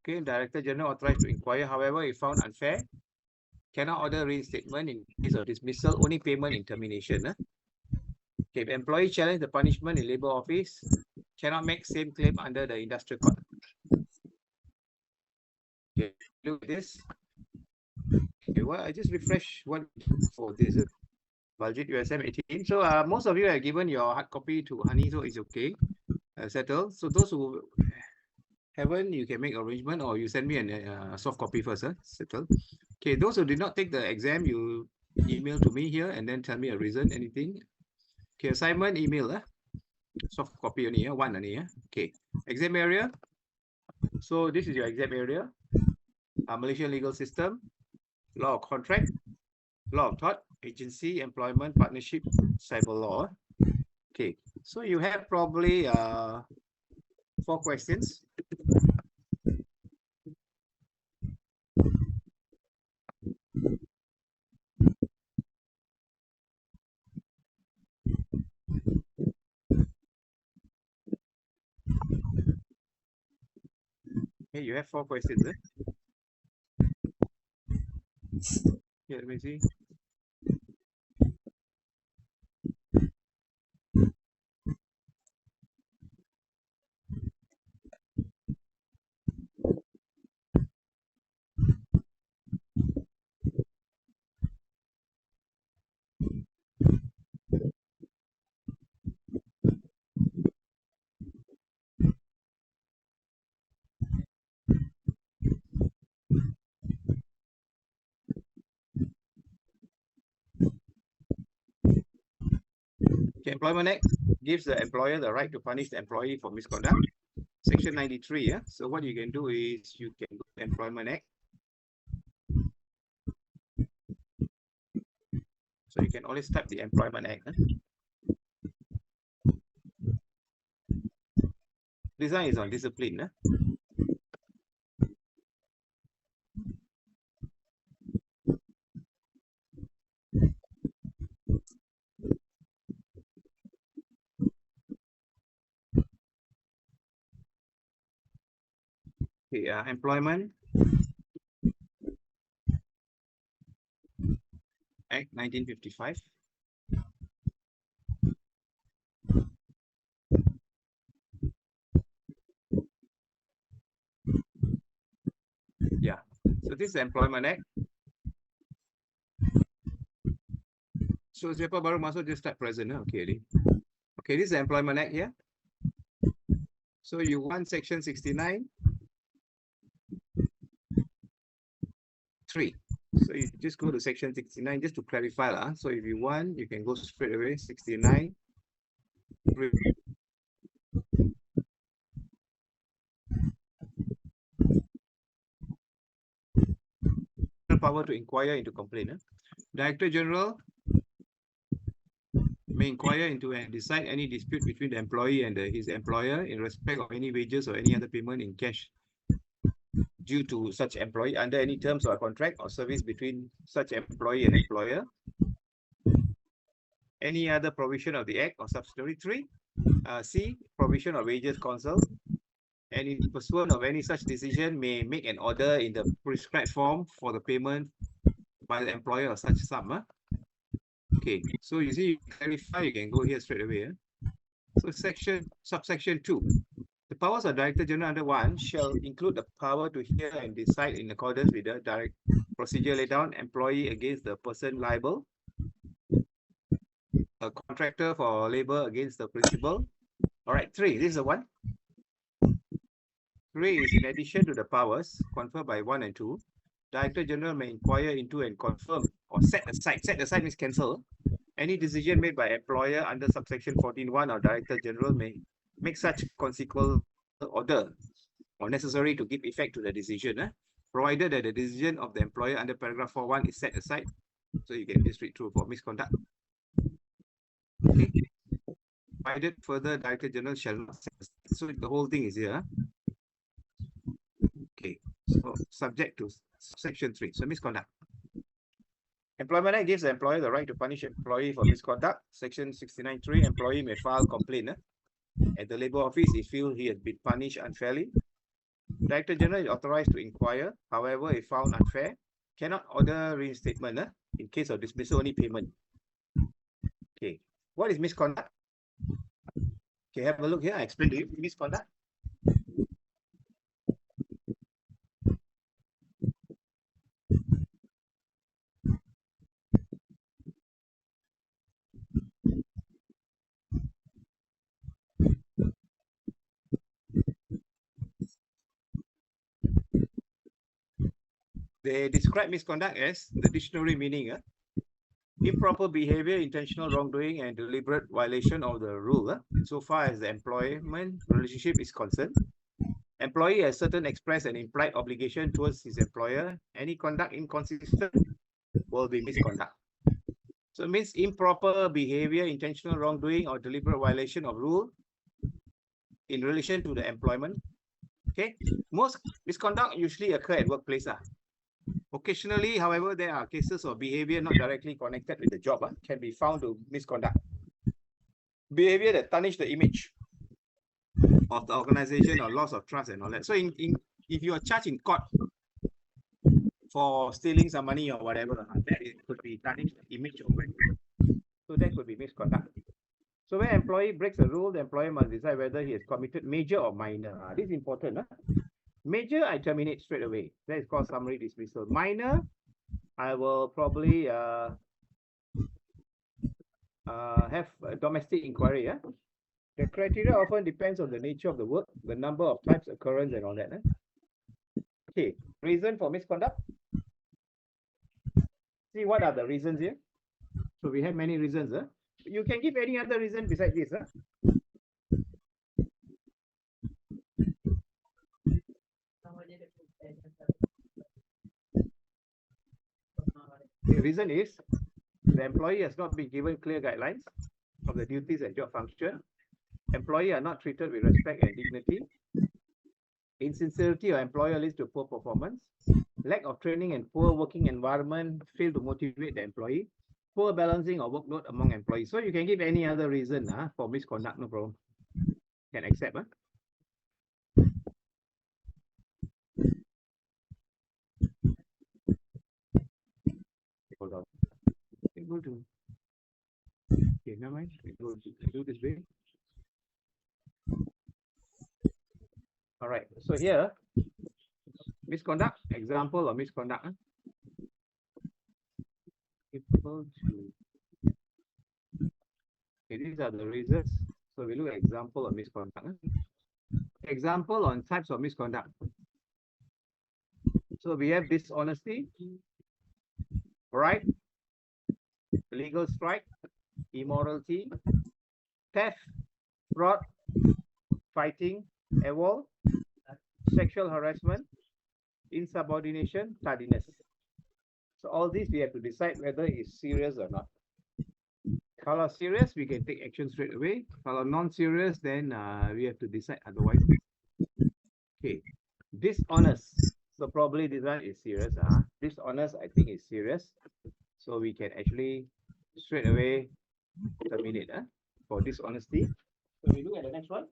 Okay, Director General authorized to inquire. However, if found unfair, cannot order reinstatement in case of dismissal, only payment in termination. Okay, if employee challenge the punishment in Labour Office, cannot make same claim under the Industrial Court. Okay, look at this. Okay, well, I just refresh what for this. Budget USM 18. So most of you have given your hard copy to Honey, so it's okay. Settled. So those who haven't, you can make arrangement or you send me a soft copy first. Settled. Okay, those who did not take the exam, you email to me here and then tell me a reason, anything. Okay, assignment, email. Soft copy only, one only. Okay, exam area. So this is your exam area. Malaysian legal system, law of contract, law of tort, agency, employment, partnership, cyber law. Okay, so you have probably 4 questions. Okay, you have 4 questions. Here, let me see. Okay, Employment Act gives the employer the right to punish the employee for misconduct. Section 93. So what you can do is you can go to Employment Act. So you can always type the Employment Act. This one is on discipline. Okay, Employment Act 1955. Yeah, so this is the Employment Act. So siapa baru masuk just start present. Okay, okay, this is the Employment Act here. So you want section 69 3. So you just go to section 69 just to clarify. So if you want, you can go straight away 69 3. Power to inquire into complaint. Director General may inquire into and decide any dispute between the employee and his employer in respect of any wages or any other payment in cash due to such employee under any terms or contract or service between such employee and employer. Any other provision of the Act or subsidiary 3. C. Provision of wages council. And in pursuant of any such decision may make an order in the prescribed form for the payment by the employer of such sum. Okay, so you see, you clarify, you can go here straight away. So subsection 2. The powers of Director General under 1 shall include the power to hear and decide in accordance with the direct procedure laid down, employee against the person liable, a contractor for labor against the principal. All right, 3, this is the one. 3 is in addition to the powers conferred by 1 and 2, Director General may inquire into and confirm or set aside means cancel, any decision made by employer under subsection 14.1 or Director General may make such consequential order or necessary to give effect to the decision, provided that the decision of the employer under paragraph 4.1 is set aside. So you can just read through for misconduct. Okay. Provided further, Director General shall not set aside. So the whole thing is here. Okay, so subject to section 3. So misconduct. Employment Act gives the employer the right to punish employee for misconduct. Section 69.3, employee may file complaint at the Labour Office if feel he has been punished unfairly. Director General is authorized to inquire. However, if found unfair, cannot order reinstatement in case of dismissal, only payment. Okay, what is misconduct? Okay, have a look here. I explain to you misconduct. They describe misconduct as the dictionary meaning, improper behavior, intentional wrongdoing, and deliberate violation of the rule insofar as the employment relationship is concerned. Employee has certain express and implied obligation towards his employer. Any conduct inconsistent will be misconduct. So it means improper behavior, intentional wrongdoing, or deliberate violation of rule in relation to the employment. Okay, most misconduct usually occur at workplace. Occasionally, however, there are cases of behavior not directly connected with the job can be found to misconduct. Behavior that tarnish the image of the organization or loss of trust and all that. So if you are charged in court for stealing some money or whatever, that could be tarnish the image of it. So that could be misconduct. So when employee breaks a rule, the employer must decide whether he has committed major or minor. This is important. Major, I terminate straight away. That is called summary dismissal. Minor, I will probably have a domestic inquiry. The criteria often depends on the nature of the work, the number of types, occurrence, and all that. Okay, reason for misconduct. See, what are the reasons here? So we have many reasons. You can give any other reason besides this. The reason is the employee has not been given clear guidelines of the duties and job function. Employee are not treated with respect and dignity. Insincerity or employer leads to poor performance. Lack of training and poor working environment fail to motivate the employee. Poor balancing or workload among employees. So you can give any other reason for misconduct, no problem. Can accept. Hold on. Go to. Okay, never mind. Go do this way. All right. So here, misconduct. Example of misconduct. Equal to. Okay, these are the reasons. So we look at example of misconduct. Example on types of misconduct. So we have dishonesty, bribe, illegal strike, immorality, theft, fraud, fighting, AWOL, sexual harassment, insubordination, tardiness. So all these we have to decide whether it's serious or not. Kalau serious, we can take action straight away. Kalau non-serious, then we have to decide otherwise. Okay, dishonest. So probably this one is serious. Dishonest, I think, is serious. So we can actually straight away terminate for dishonesty. So we look at the next one.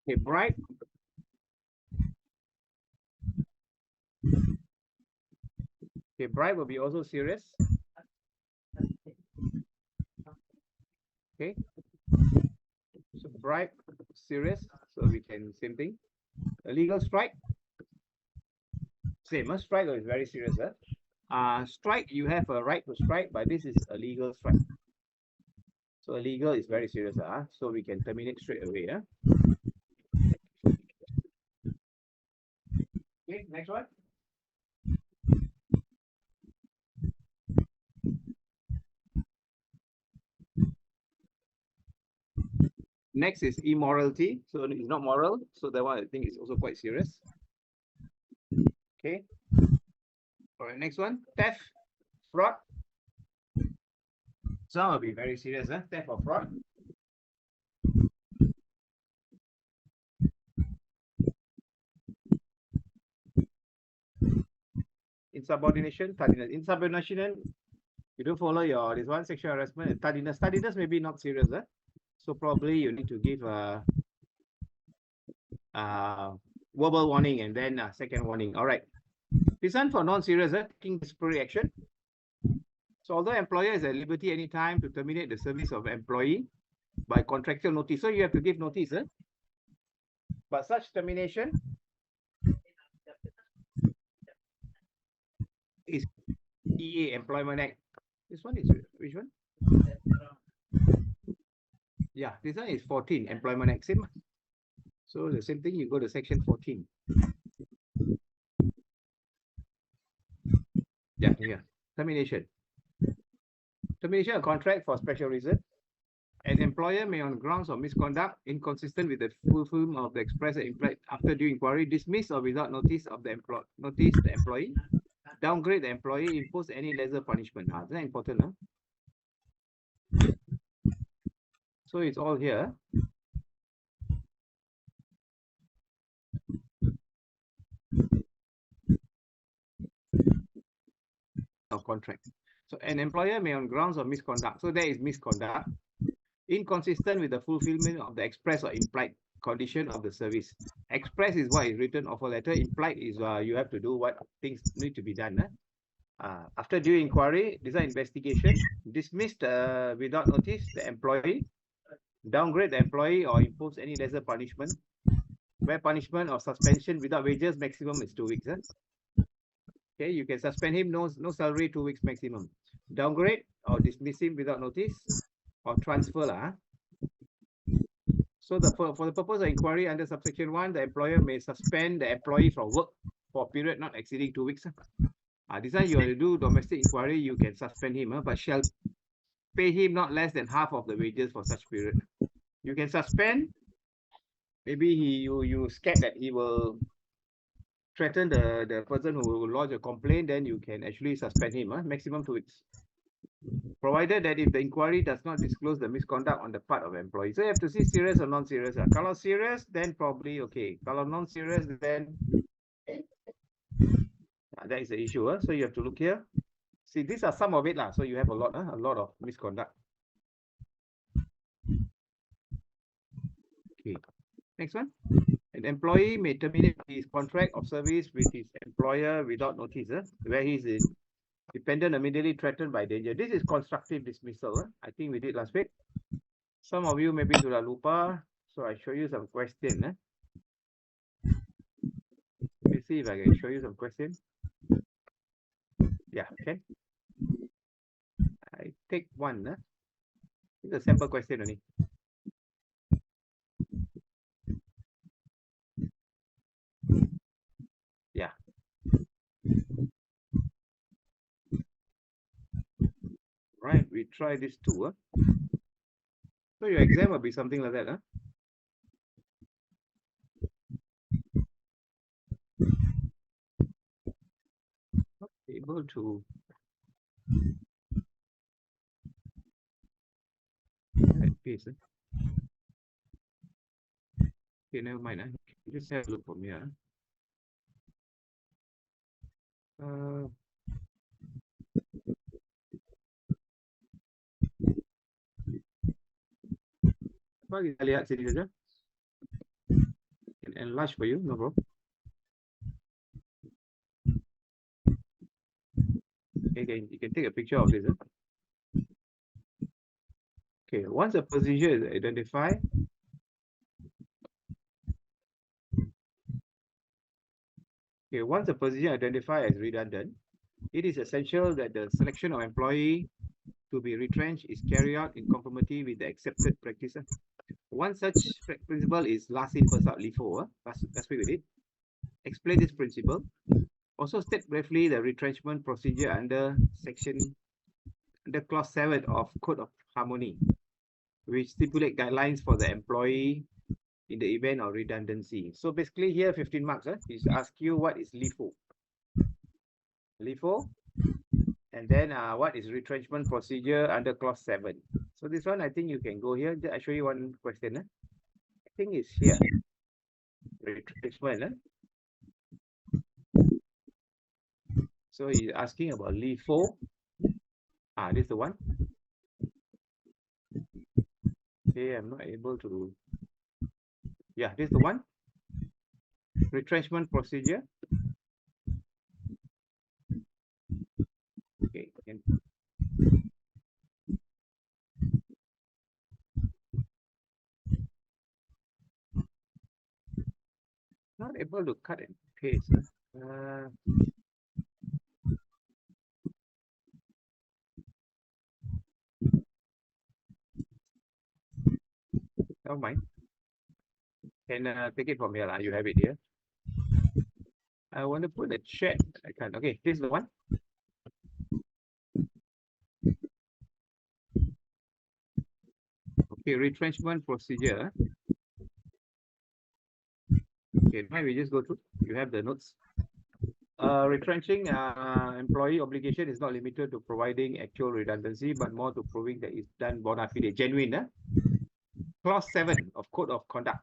Okay, bribe. Okay, bribe will be also serious. Okay. So bribe, serious. So we can same thing. Illegal strike. Same. Strike is very serious. Strike, you have a right to strike, but this is a legal strike. So illegal is very serious. So we can terminate straight away. Okay, next one. Next is immorality. So it's not moral. So that one I think is also quite serious. Okay. All right, next one. Theft, fraud. Some will be very serious. Theft or fraud. Insubordination, tardiness. Insubordination, you don't follow your this one, sexual harassment, and tardiness. Tardiness may be not serious. So probably you need to give a verbal warning and then a second warning. All right. This one for non-serious, taking disciplinary action. So although employer is at liberty anytime to terminate the service of employee by contractual notice, so you have to give notice. But such termination is EA, Employment Act. This one is which one? Yeah, this one is 14, Employment Act, same. So the same thing, you go to section 14. Yeah, here. Termination. Termination of contract for special reason. An employer may, on grounds of misconduct inconsistent with the fulfillment of the express and implied after due inquiry, dismiss or without notice of the employee, downgrade the employee, impose any lesser punishment. That's important. So it's all here. Of contract. So an employer may, on grounds of misconduct, so there is misconduct, inconsistent with the fulfillment of the express or implied condition of the service. Express is what is written offer letter. Implied is you have to do what things need to be done. After due inquiry, this is investigation, dismissed without notice the employee, downgrade the employee or impose any lesser punishment, where punishment or suspension without wages maximum is 2 weeks. Okay, you can suspend him, no salary, 2 weeks maximum. Downgrade or dismiss him without notice or transfer. So for the purpose of inquiry under subsection 1, the employer may suspend the employee from work for a period not exceeding 2 weeks. This time you want to do domestic inquiry, you can suspend him, but shall pay him not less than half of the wages for such period. You can suspend. Maybe you scared that he will threaten the person who will lodge a complaint, then you can actually suspend him, maximum 2 weeks. Provided that if the inquiry does not disclose the misconduct on the part of employee. So you have to see serious or non-serious. Kalau serious, then probably okay. Kalau non-serious, then that is the issue. So you have to look here. See, these are some of it. So you have a lot of misconduct. Okay. Next one. An employee may terminate his contract of service with his employer without notice, where he is dependent immediately threatened by danger. This is constructive dismissal. I think we did last week. Some of you maybe sudah lupa, so I show you some question. Let me see if I can show you some questions. Yeah, okay. I take one. It's a sample question only. Yeah. Right, we try this too. So your exam will be something like that. Not able to paste. Okay, never mind. Just have a look from here. Apa kita lihat sini saja. Can enlarge for you, no problem. Okay, you can take a picture of this. Okay, once a procedure is identified, once a procedure identified as redundant, it is essential that the selection of employee to be retrenched is carried out in conformity with the accepted practice. One such principle is last in, first out, LIFO. Last week we did. Explain this principle. Also state briefly the retrenchment procedure under clause 7 of Code of Harmony, which stipulate guidelines for the employee in the event of redundancy. So basically here 15 marks. Is ask you what is LIFO. LIFO, and then what is retrenchment procedure under clause 7. So this one I think you can go here. I show you one question. I think it's here. Retrenchment. So he's asking about LIFO. This is the one. Okay, I'm not able to. Yeah, this is the one. Retrenchment procedure. Okay, not able to cut and paste. Never mind. Can take it from here. You have it here. I want to put the chat. I can't. Okay, this is the one. Okay, retrenchment procedure. Okay, now we just go through. You have the notes. Retrenching employee obligation is not limited to providing actual redundancy, but more to proving that it's done bona fide, genuine. Clause 7 of Code of Conduct.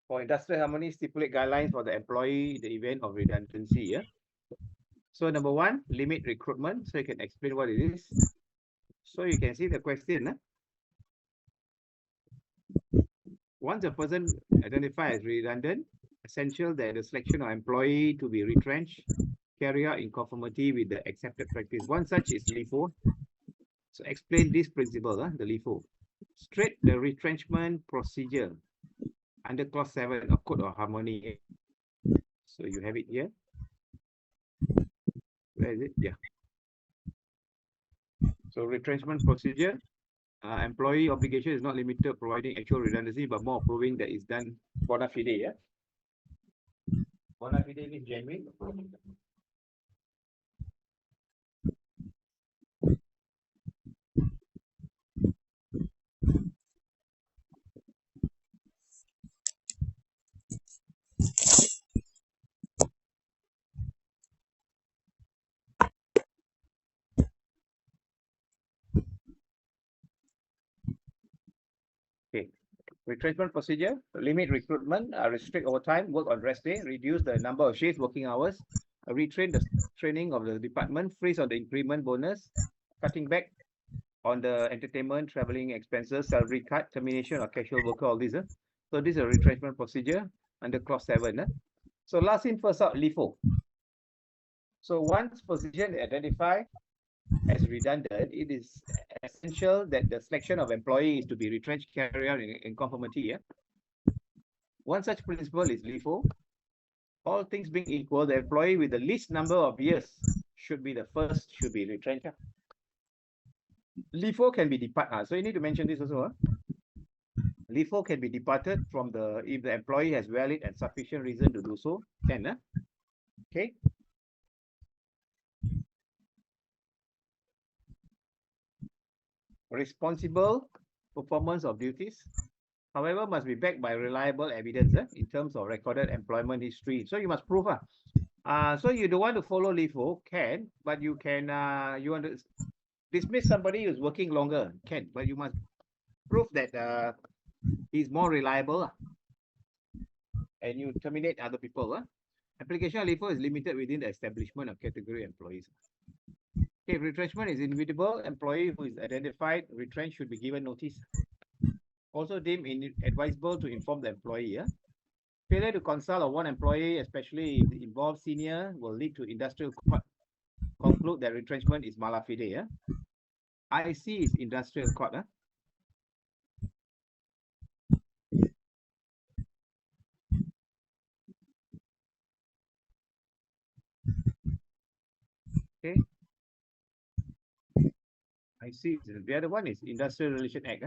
For industrial harmony, stipulate guidelines for the employee in the event of redundancy. Yeah. So number 1, limit recruitment. So you can explain what it is. So you can see the question. Once a person identified as redundant, essential that the selection of employee to be retrenched carry out in conformity with the accepted practice. One such is LIFO. So explain this principle, the LIFO. Straight the retrenchment procedure under clause 7 of Code of Harmony. So you have it here. Where is it? Yeah. So retrenchment procedure, employee obligation is not limited to providing actual redundancy, but more proving that it's done bona fide. Yeah. Bona fide means genuine. Okay. Retrenchment procedure, limit recruitment, restrict overtime, work on rest day, reduce the number of shifts, working hours, retrain the training of the department, freeze on the increment bonus, cutting back on the entertainment, traveling expenses, salary cut, termination of casual worker, all these. So this is a retrenchment procedure under clause 7. So last in, first out, LIFO. So once position identified as redundant, it is essential that the selection of employees to be retrenched carry out in conformity. Yeah? One such principle is LIFO. All things being equal, the employee with the least number of years should be the first, should be retrenched. LIFO can be departed. So you need to mention this also. LIFO can be departed from the, if the employee has valid and sufficient reason to do so, can. Okay. Responsible performance of duties, however, must be backed by reliable evidence in terms of recorded employment history. So you must prove. So you don't want to follow LIFO, can, but you can, you want to dismiss somebody who's working longer, can, but you must prove that he's more reliable. And you terminate other people. Application of LIFO is limited within the establishment of category employees. If retrenchment is inevitable, employee who is identified retrenched should be given notice. Also deemed advisable to inform the employee. Failure to consult of one employee, especially if the involved senior, will lead to industrial court conclude that retrenchment is mala fide. IC is industrial court. Okay. I see. The other one is Industrial Relation Act.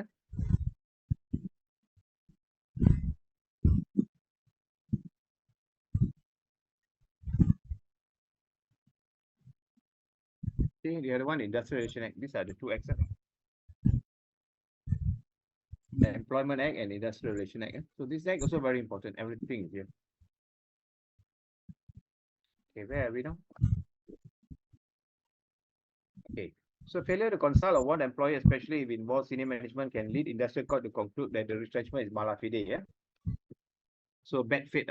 Okay, the other one, Industrial Relation Act. These are the two acts. The Employment Act and Industrial Relation Act. So this act also very important. Everything is here. Okay, where are we now? Okay. So failure to consult of one employee, especially if involved senior management, can lead industrial court to conclude that the retrenchment is mala fide. Yeah. So bad faith.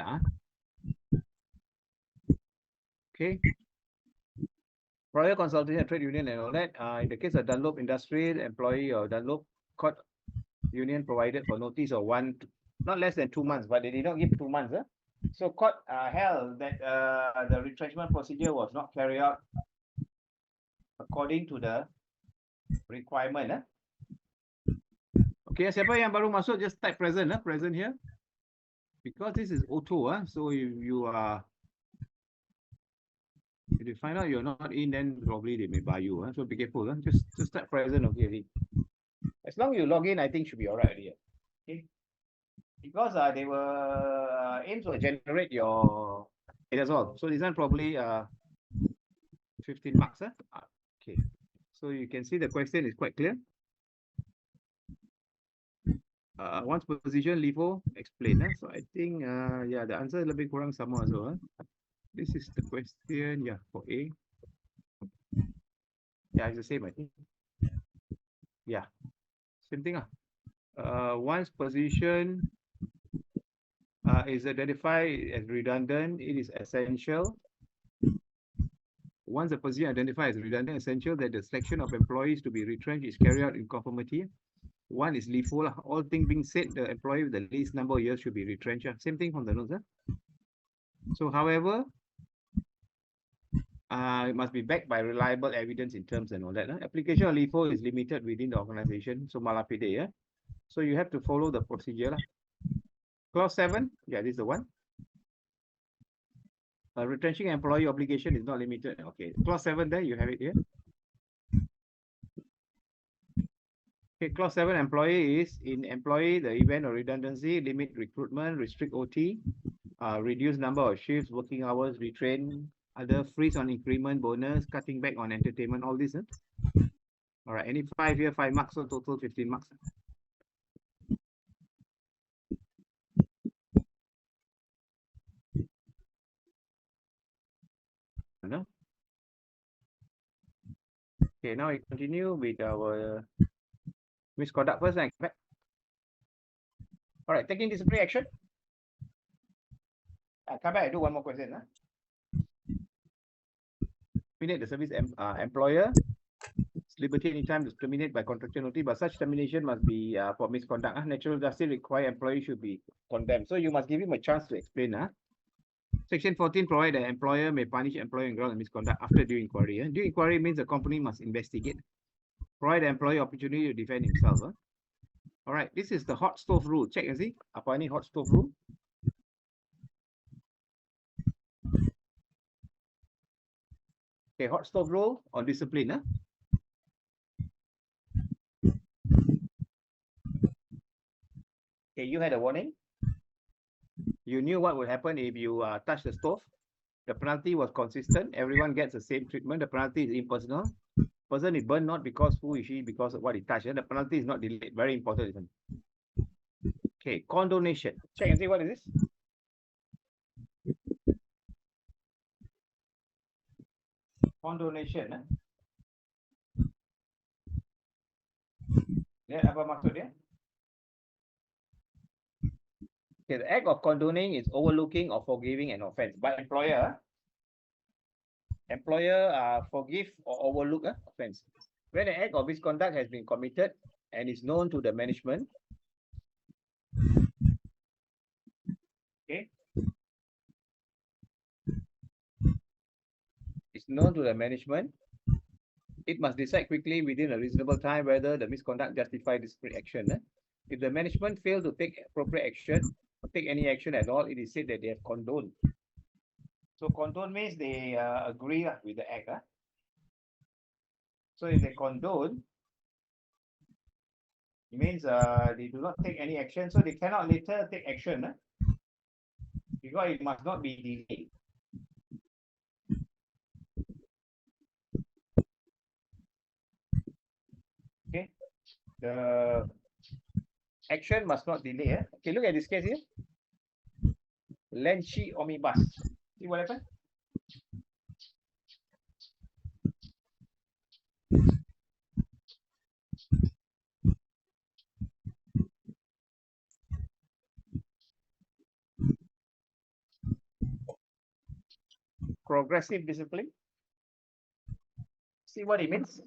Okay. Prior consultation, trade union, and all that. In the case of Dunlop Industries, employee of Dunlop court union provided for notice of not less than 2 months, but they did not give 2 months. So court held that the retrenchment procedure was not carried out according to the requirement. Okay, siapa yang baru masuk, just type present, present here. Because this is auto, so you are, if you find out you're not in, then probably they may buy you. So be careful. Just type present, okay. As long as you log in, I think should be all right here. Okay. Because they were aims to generate your, that's all. So this one probably 15 marks. Okay. So you can see the question is quite clear. Once position, LIFO, explain. So I think, yeah, the answer lebih kurang sama also. This is the question, yeah, for A. Yeah, it's the same, I think. Yeah, same thing. Once position is identified as redundant, it is essential. Once the position identified as redundant, essential that the selection of employees to be retrenched is carried out in conformity. One is LIFO. All things being said, the employee with the least number of years should be retrenched. Same thing from the notes. So, however, it must be backed by reliable evidence in terms and all that. Application of LIFO is limited within the organization. So, malapide. So, you have to follow the procedure. Clause 7. Yeah, this is the one. Retrenching employee obligation is not limited. Okay. Clause 7 there, you have it here. Okay, clause 7, employee is in employee, the event of redundancy, limit recruitment, restrict OT, reduce number of shifts, working hours, retrain, other freeze on increment, bonus, cutting back on entertainment, all this. All right, any 5 here, 5 marks, so total 15 marks. No? Okay, now we continue with our misconduct first and back. All right, taking disciplinary action. Come back, I do one more question. Terminate the service employer. Liberty anytime to terminate by contractual notice, but such termination must be for misconduct. Natural justice require employee should be condemned. So you must give him a chance to explain. Section 14 provide the employer may punish employee on ground of misconduct after due inquiry. Due inquiry means the company must investigate. Provide the employee opportunity to defend himself. All right, this is the hot stove rule. Check and see. Apa ni hot stove rule? Okay, hot stove rule on discipline. Okay, you had a warning. You knew what would happen if you touch the stove. The penalty was consistent. Everyone gets the same treatment. The penalty is impersonal. Person is burned not because who is she, because of what he touched. The penalty is not delayed. Very important. Okay, condonation. Check and see what is this. Condonation. Lihat apa maksud dia? Okay, the act of condoning is overlooking or forgiving an offense. But employer forgive or overlook offense. When an act of misconduct has been committed and is known to the management, okay, it's known to the management, it must decide quickly within a reasonable time whether the misconduct justifies disciplinary action. If the management fail to take appropriate action or take any action at all, it is said that they have condoned. So condone means they agree with the act. So if they condone, it means they do not take any action, so they cannot later take action because it must not be delayed. Okay, the action must not delay. Okay, look at this case here. Lenchi omnibus. See what happened? Progressive discipline. See what it means?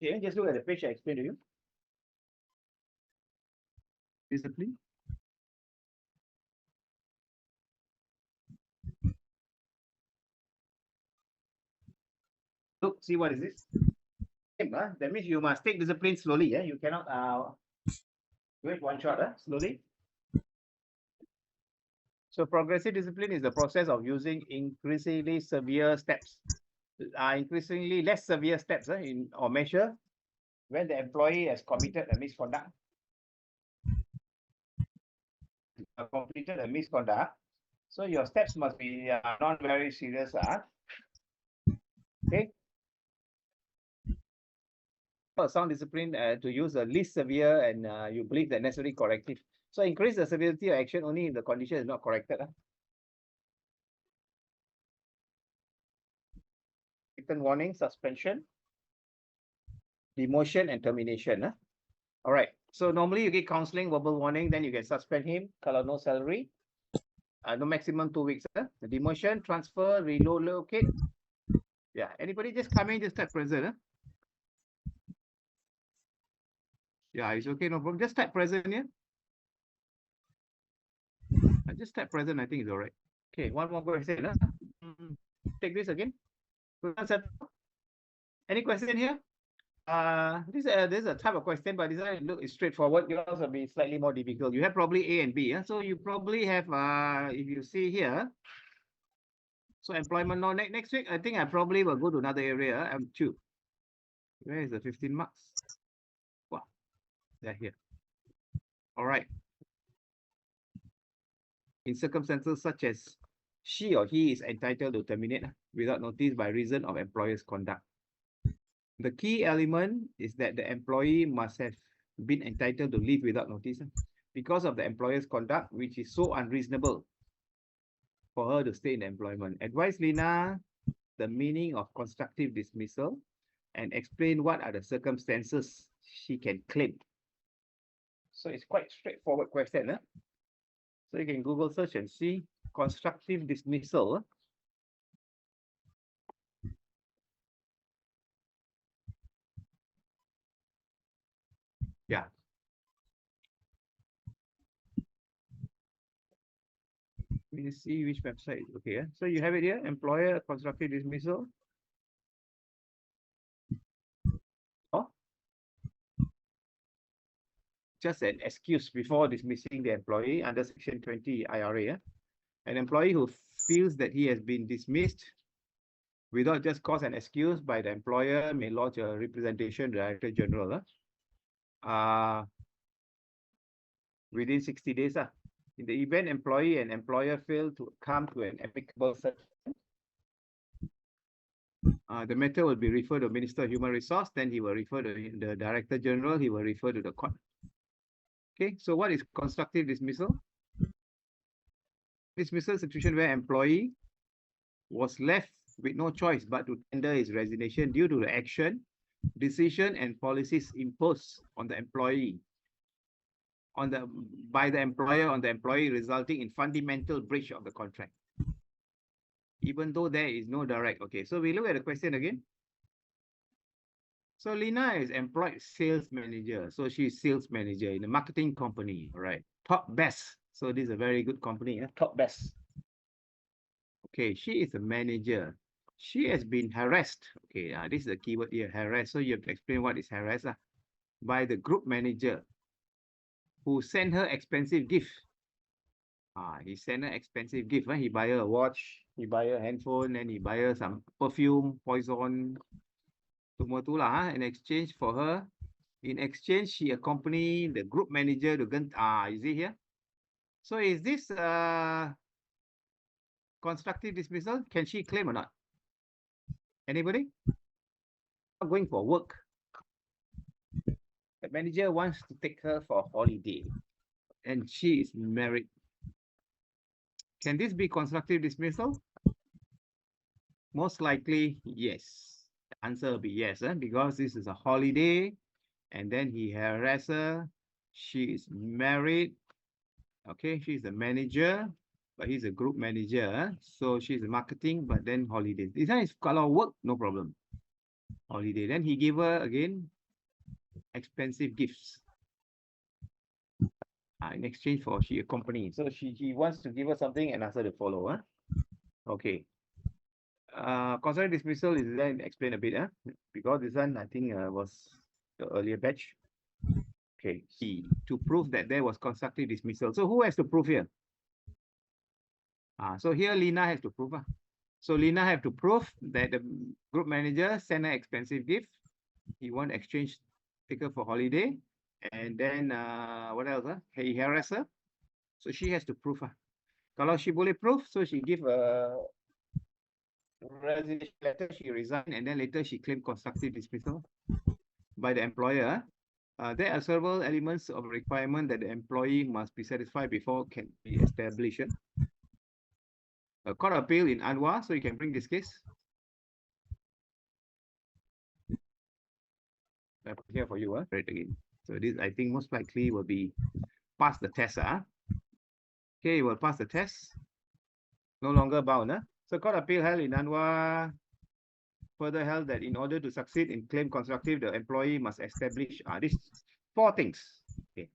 Okay, just look at the page I explained to you. Discipline. Look, see what is this? That means you must take discipline slowly. Yeah, you cannot do it one shot. Slowly. So progressive discipline is the process of using increasingly severe steps, increasingly less severe steps in or measure when the employee has committed a misconduct, completed a misconduct. So your steps must be not very serious. Okay. Sound discipline to use the least severe and you believe the necessary corrective. So increase the severity of action only if the condition is not corrected. Written warning, suspension, demotion, and termination. All right. So normally you get counseling, verbal warning, then you can suspend him. Kalau no salary, no maximum 2 weeks. The demotion, transfer, relocate. Yeah. Anybody just come in, just type present. Yeah, it's okay, no problem. Just type present here. Just type present. I think it's all right. Okay. One more question. Take this again. Any question here? This is a type of question, but this one look is straightforward. Yours will be slightly more difficult. You have probably A and B. So you probably have if you see here. So employment law next week, I think I probably will go to another area. M2. Where is the 15 marks? Wow, they're here. All right. In circumstances such as she or he is entitled to terminate without notice by reason of employer's conduct. The key element is that the employee must have been entitled to leave without notice because of the employer's conduct, which is so unreasonable for her to stay in employment. Advise Lina the meaning of constructive dismissal and explain what are the circumstances she can claim. So it's quite straightforward question. So you can Google search and see constructive dismissal. Yeah. Let me see which website. Okay. So you have it here, employer constructive dismissal. Oh. Just an excuse before dismissing the employee under Section 20 IRA. An employee who feels that he has been dismissed without just cause and excuse by the employer may lodge a representation to the Director General within 60 days. In the event employee and employer fail to come to an amicable settlement, the matter will be referred to Minister of Human Resource, then he will refer to the Director General, he will refer to the court. Okay, so what is constructive dismissal? Dismissal situation where employee was left with no choice but to tender his resignation due to the action, decision, and policies imposed on the employee by the employer on the employee, resulting in fundamental breach of the contract, even though there is no direct. Okay, so we look at the question again. So Lina is employed sales manager. So she's sales manager in a marketing company, all right? Top Best. So this is a very good company, Top Best. Okay, she is a manager. She has been harassed. Okay, this is the keyword here, harassed. So you have to explain what is harassed by the group manager who sent her expensive gift. He sent her expensive gift. He buy her a watch, he buy her a handphone, and he buy her some perfume, poison, in exchange for her. In exchange, she accompanied the group manager to you see here? So is this constructive dismissal? Can she claim or not? Anybody? Not going for work. The manager wants to take her for a holiday and she is married. Can this be constructive dismissal? Most likely, yes. The answer will be yes, because this is a holiday and then he harassed her. She is married. Okay, she's a manager, but he's a group manager. So she's a marketing, but then holidays. This one is kalau work, no problem. holiday. Then he gave her again expensive gifts in exchange for she accompanied. So he wants to give her something and ask her to follow. Okay. Constructive dismissal is then explain a bit, because this one I think was the earlier batch. Okay, to prove that there was constructive dismissal. So who has to prove here? So here Lina has to prove. So Lina have to prove that the group manager sent her expensive gift. He want exchange ticket for holiday, and then what else? He harass her. So she has to prove. Kalau she boleh prove, so she give a resignation letter, she resigned, and then later she claimed constructive dismissal by the employer. There are several elements of requirement that the employee must be satisfied before can be established. A court appeal in Anwar, so you can bring this case. I put here for you, read again. So this, I think, most likely will be pass the test. Okay, will pass the test. No longer bound. So court appeal held in Anwar further held that in order to succeed in claim constructive, the employee must establish these 4 things. Okay.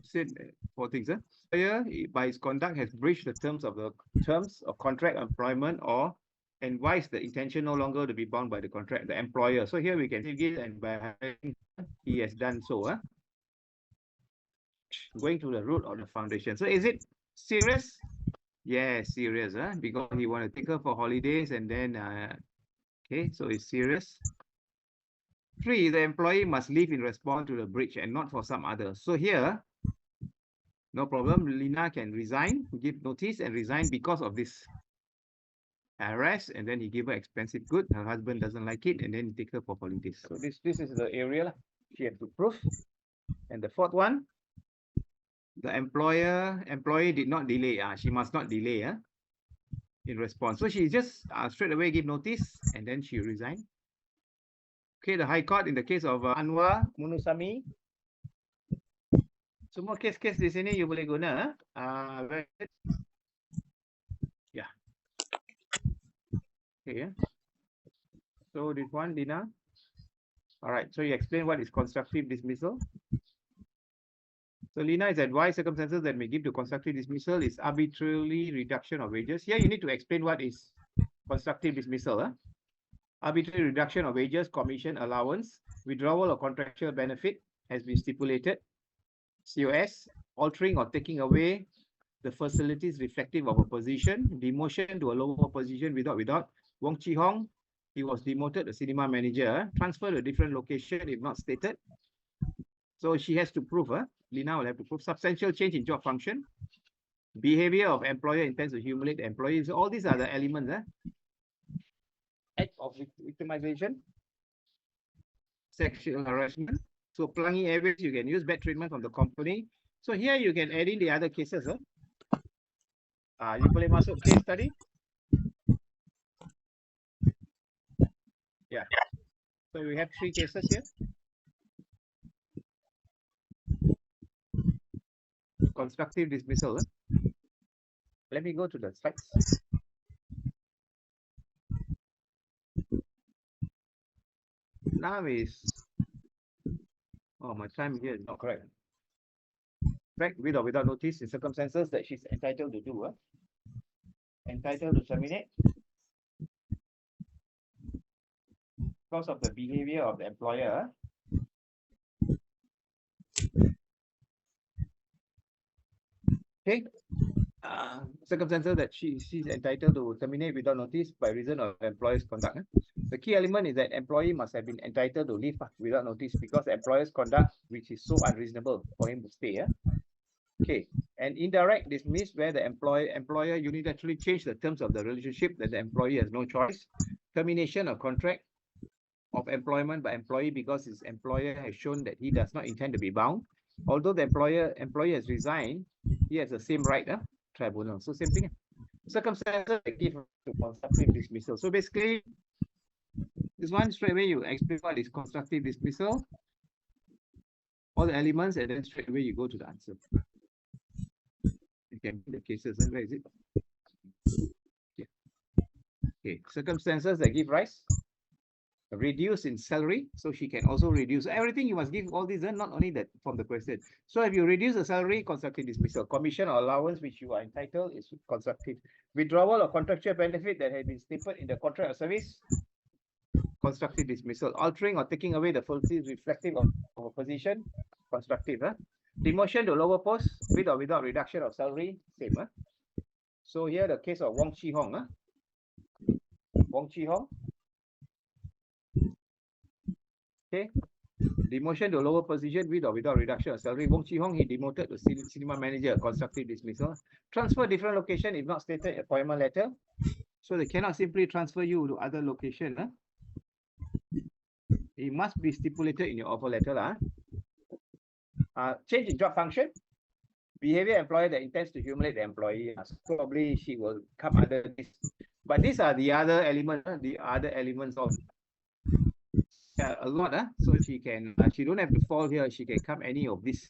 Said 4 things. Employer, by his conduct, has breached the terms of contract employment or advised the intention no longer to be bound by the contract, the employer. So here we can see and by he has done so. Going to the root of the foundation. So is it serious? Yes, serious, because he want to take her for holidays and then okay, so it's serious. 3, the employee must leave in response to the breach and not for some other. So here, no problem. Lina can resign, give notice and resign because of this arrest, and then he gave her expensive good. Her husband doesn't like it, and then take her for holidays. So this is the area she has to prove. And the 4th one, the employee did not delay. She must not delay in response. So she just straight away give notice and then she resigned. Okay, the High Court in the case of Anwar Munusami. Semua kes-kes di sini you boleh guna. Yeah. Okay. So this one, Lina. All right. So you explain what is constructive dismissal. So Lina is advised circumstances that may give to constructive dismissal is arbitrarily reduction of wages. Here you need to explain what is constructive dismissal. Arbitrary reduction of wages, commission, allowance, withdrawal of contractual benefit has been stipulated. COS, altering or taking away the facilities reflective of a position, demotion to a lower position without. Wong Chi Hong, he was demoted, a cinema manager, transferred to a different location if not stated. So she has to prove, Lina will have to prove substantial change in job function, behavior of employer intends to humiliate employees. So all these are the elements, act of victimization, sexual harassment. So Pelangi areas, you can use bad treatment from the company. So here you can add in the other cases. You boleh masuk case study. Yeah. So we have 3 cases here. Constructive dismissal. Let me go to the slides. Now is, my time here is not correct. Correct, with or without notice in circumstances that she's entitled to do. Entitled to terminate because of the behavior of the employer. Okay. Circumstances that she's entitled to terminate without notice by reason of employer's conduct. The key element is that employee must have been entitled to leave without notice because the employer's conduct which is so unreasonable for him to stay. Okay, and indirect dismiss where the employer unilaterally change the terms of the relationship that the employee has no choice. Termination of contract of employment by employee because his employer has shown that he does not intend to be bound. Although the employee has resigned, he has the same right, tribunal. So same thing. Circumstances that give to constructive dismissal. So basically, this one straight away you explain what is constructive dismissal, all the elements, and then straight away you go to the answer. You can put the cases. Where is it? Okay, circumstances that give rise. Reduce in salary, so she can also reduce everything. You must give all these, not only that from the question. So if you reduce the salary, constructive dismissal. Commission or allowance which you are entitled is constructive. Withdrawal of contractual benefit that has been stated in the contract of service, constructive dismissal. Altering or taking away the faculties reflective of a position, constructive. Demotion to lower post with or without reduction of salary, same. So here the case of Wong Chi Hong. Wong Chi Hong. Okay. Demotion to lower position with or without reduction of salary. Wong Chi Hong, he demoted to cinema manager, constructive dismissal. Transfer different location if not stated appointment letter. So they cannot simply transfer you to other location. It must be stipulated in your offer letter. Change in job function. Behavior employer that intends to humiliate the employee. Probably she will come under this. But these are the other elements, of a lot. So she can, she don't have to fall here. She can come any of this.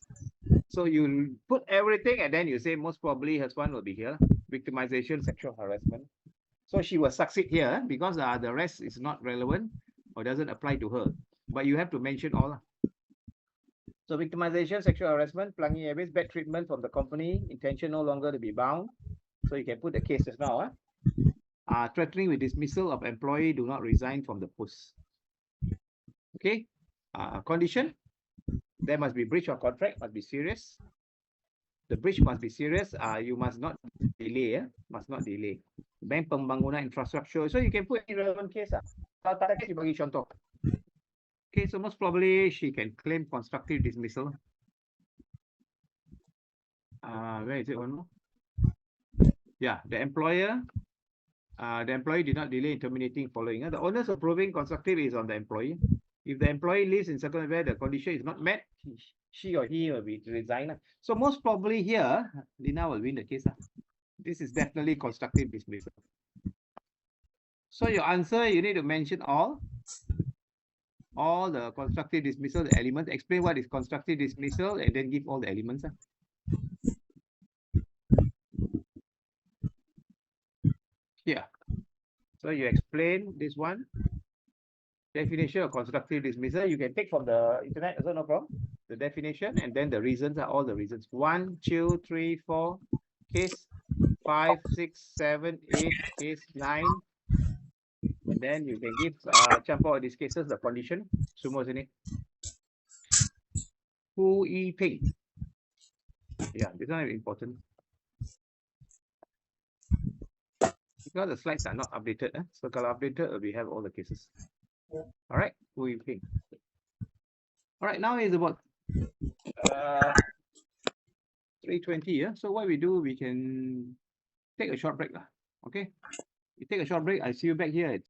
So you put everything and then you say most probably husband will be here. Victimization, sexual harassment. So she will succeed here because the rest is not relevant or doesn't apply to her. But you have to mention all. So victimization, sexual harassment, Pelangi Airways, bad treatment from the company, intention no longer to be bound. So you can put the cases now. Threatening with dismissal of employee, do not resign from the post. Okay. Condition, there must be breach of contract, must be serious. The breach must be serious. You must not delay. Must not delay. Bank pembangunan infrastructure. So you can put in relevant case. Kalau tak ada case, you bagi contoh. Okay, so most probably she can claim constructive dismissal. Where is it? One more. Yeah, the employer did not delay in terminating following. The onus of proving constructive is on the employee. If the employee lives in circumstances where the condition is not met, she or he will be resigned. So most probably here, Lina will win the case. This is definitely constructive dismissal. So your answer, you need to mention all the constructive dismissal, the elements, explain what is constructive dismissal, and then give all the elements. Yeah. So you explain this one. Definition of constructive dismissal. You can take from the internet, also no problem. The definition and then the reasons are all the reasons. 1, 2, 3, 4, case 5, 6, 7, 8, case 9. And then you can give for these cases the condition. Semua sini. Hu Yi Ping. Yeah, this one is important. Because the slides are not updated. So kalau updated, we have all the cases. All right, Hu Yi Ping. All right, now it's about 3:20. So what we do, we can take a short break. Okay, we take a short break. I see you back here at